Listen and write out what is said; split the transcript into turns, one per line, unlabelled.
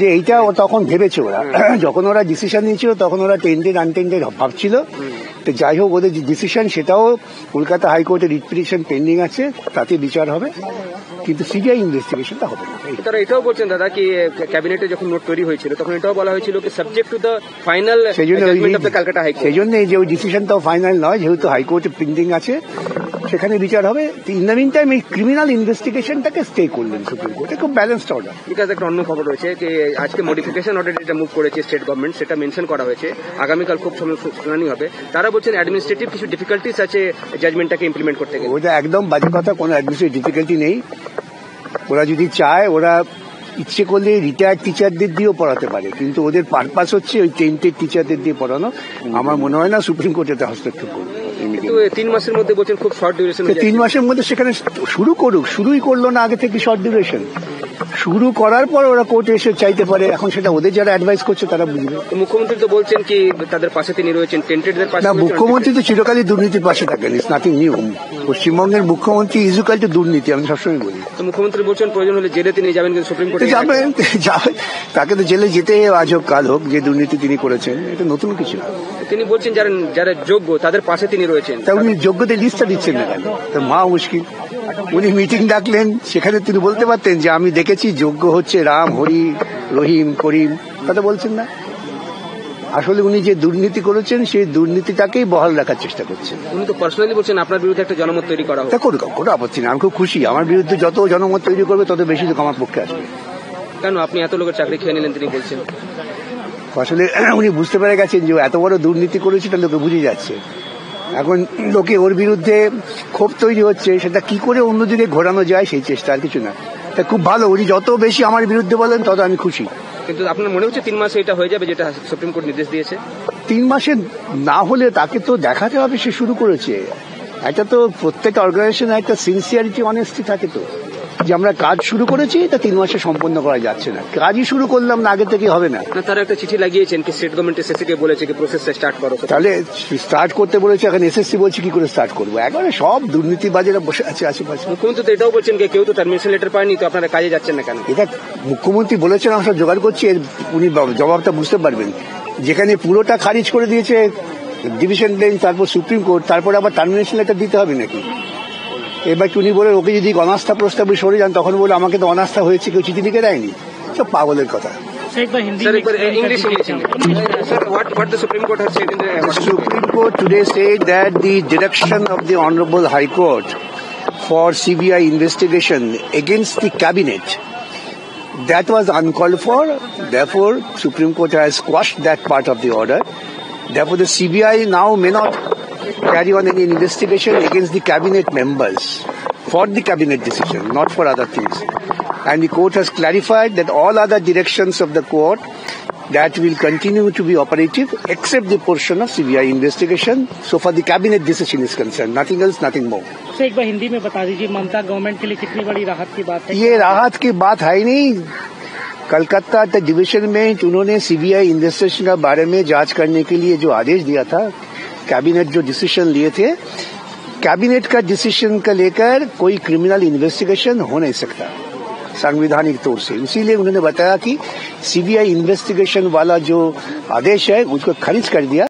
যে এইটা তখন ভেবেছে ওরা যখন ওরা ডিসিশন নিয়েছিল তখন ওরা টেন্ডেড আনটেন্ডেড ভাবছিল। তো যাই হোক ওদের যে ডিসিশন সেটাও কলকাতা হাইকোর্টে রিট পিটিশন পেন্ডিং আছে, তাতে বিচার হবে, কিন্তু সিবিআই ইনভেস্টিগেশনটা হবে না।
তারা এটাও বলছেন দাদা কি ক্যাবিনেটে যখন নোট তৈরি হয়েছিল তখন এটাও বলা হয়েছিল কি subject to the final judgement of the Kolkata high court.
সেই জন্য যে ওই ডিসিশনটাও ফাইনাল নয়, যেহেতু হাইকোর্টে পেন্ডিং আছে সেখানে বিচার হবে। ইন দ্য মিন টাইম এই ক্রিমিনাল ইনভেস্টিগেশনটাকে স্টে করলেন সুপ্রিম কোর্টে, খুব ব্যালেন্সড অর্ডার।
বিকজ একটা অন্য খবর রয়েছে যে আজকে মডিফিকেশন অর্ডার যেটা মুভ করেছে স্টেট গভর্নমেন্ট সেটা মেনশন করা হয়েছে, আগামীকাল খুব শুনানি হবে। তারা বলছেন অ্যাডমিনিস্ট্রেটিভ কিছু ডিফিকাল্টিস আছে জাজমেন্টটাকে ইমপ্লিমেন্ট করতে গেলে।
ওটা একদম বাজে কথা, কোনো অ্যাডমিনিস্ট্রেটিভ ডিফিকাল্টি নেই। ওরা যদি চায় ওরা ইচ্ছে করলে রিটায়ার্ড টিচারদের দিয়েও পড়াতে পারে, কিন্তু ওদের পারপাস হচ্ছে ওই টেন্টেড টিচারদের দিয়ে পড়ানো। আমার মনে হয় না সুপ্রিম কোর্ট এটা হস্তক্ষেপ করবে।
কিন্তু 3 মাসের মধ্যে বলছেন খুব শর্ট ডিউরেশন।
3 মাসের মধ্যে সেখানে শুরু করুক, শুরুই করলো না আগে থেকে শর্ট ডিউরেশন। শুরু করার পর ওরা কোর্টে এসে চাইতে পারে, এখন সেটা ওদের যারা অ্যাডভাইস করছে তারা বুঝবে।
মুখ্যমন্ত্রী তো বলছেন কি তাদের পাশে তিনি রয়েছেন, টেন্টেডদের পাশে।
না, মুখ্যমন্ত্রী তো চিরকালই দুর্নীতির পাশে থাকেন, ইটস নাথিং নিউ। পশ্চিমবঙ্গের মুখ্যমন্ত্রী ইজুকাল টু দুর্নীতি, আমি সবসময় বলি।
তো মুখ্যমন্ত্রী বলছেন প্রয়োজন হলে জেলে তিনি যাবেন, কিন্তু সুপ্রিম কোর্টে
যাবেন, তাকে তো জেলে যেতে আজ হোক কাল হোক, যে দুর্নীতি তিনি করেছেন এটা নতুন কিছু না।
তিনি বলছেন যারা যোগ্য তাদের পাশে তিনি রয়েছেন।
তা উনি যোগ্যদের লিস্টটা দিচ্ছেন না কেন? মা মুশকিল। উনি মিটিং ডাকলেন, সেখানে তিনি বলতে পারতেন যে আমি দেখেছি যোগ্য হচ্ছে রাম, হরি, রহিম, করিম, কথা বলছেন না। আসলে উনি যে দুর্নীতি করেছেন সেই দুর্নীতিটাকেই বহাল রাখার চেষ্টা করছেন।
উনি তো পার্সোনালি বলছেন আপনার বিরুদ্ধে একটা জনমত তৈরি করা হোক।
তা করুক, কোনো আপত্তি না, আমি খুব খুশি। আমার বিরুদ্ধে যত জনমত তৈরি করবে তত বেশি লোক আমার পক্ষে আসবে।
কেন আপনি এত লোকের চাকরি খেয়ে নিলেন তিনি বলছেন?
আসলে উনি বুঝতে পেরে গেছেন যে এত বড় দুর্নীতি করেছে, এটা লোকে বুঝে যাচ্ছে। এখন লোকে ওর বিরুদ্ধে ক্ষোভ তৈরি হচ্ছে, সেটা কি করে অন্যদিকে ঘোরানো যায় সেই চেষ্টা, আর কিছু না। তা খুব ভালো, উনি যত বেশি আমার বিরুদ্ধে বলেন তত আমি খুশি।
কিন্তু আপনার মনে হচ্ছে 3 মাসে এটা হয়ে যাবে যেটা সুপ্রিম কোর্ট নির্দেশ দিয়েছে?
3 মাসে না হলে তাকে তো দেখাতে হবে সে শুরু করেছে। এটা তো প্রত্যেক অর্গানাইজেশনে একটা সিনসিয়ারিটি, অনেস্টি থাকে তো, যে আমরা কাজ শুরু করেছি তা 3 মাসে সম্পন্ন করা যাচ্ছে না। কাজই শুরু করলাম না, আগে থেকে হবে না।
তারা একটা চিঠি লাগিয়েছেন কি স্টেট গভর্নমেন্ট এসএসসি বলেছে কি প্রসেসটা স্টার্ট করো,
তাহলে স্টার্ট করতে বলেছে, এখন এসএসসি বলছে কি করে স্টার্ট করবো? একবারে সব দুর্নীতিবাজেরা বসে আছে আশেপাশে।
মুখ্যমন্ত্রী তো এটাও বলছেন যে কেউ তো টার্মিনেশন লেটার পায়নি, তো আপনারা কাজে যাচ্ছেন না কেন?
এটা মুখ্যমন্ত্রী বলেছেন, আমরা জোগাড় করছি, উনি জবাবটা বুঝতে পারবেন। যেখানে পুরোটা খারিজ করে দিয়েছে ডিভিশন বেঞ্চ, তারপর সুপ্রিম কোর্ট, তারপর আবার টার্মিনেশন লেটার দিতে হবে নাকি? এবার উনি বলে ওকে যদি অনাস্থা প্রস্তাবে সরে যান, তখন বলে আমাকে তো অনাস্থা হয়েছে, কেউ চিঠি লিখে দেয়নি। সব পাগলের কথা।
Supreme
Court today said that the direction of the Honorable High Court for CBI investigation against the cabinet, that was uncalled for. Therefore, Supreme Court has quashed that part of the order. Therefore, the CBI now may not carry on any investigation against the cabinet members for the cabinet decision, not for other things. And the court has clarified that all other directions of the court that will continue to be operative except the portion of CBI investigation. So far the cabinet decision is concerned, nothing else, nothing more.
Sir एक बार हिंदी में बता दीजिए, ममता government के लिए कितनी बड़ी राहत की बात है?
ये राहत की बात है ही नहीं। कलकत्ता डिवीजन में उन्होंने सीबीआई इन्वेस्टिगेशन के बारे में जांच करने के लिए जो आदेश दिया था, कैबिनेट जो डिसीजन लिए थे, कैबिनेट का डिसीजन का लेकर कोई क्रिमिनल इन्वेस्टिगेशन हो नहीं सकता संवैधानिक तौर से। इसीलिए उन्होंने बताया कि सीबीआई इन्वेस्टिगेशन वाला जो आदेश है उसको खारिज कर दिया।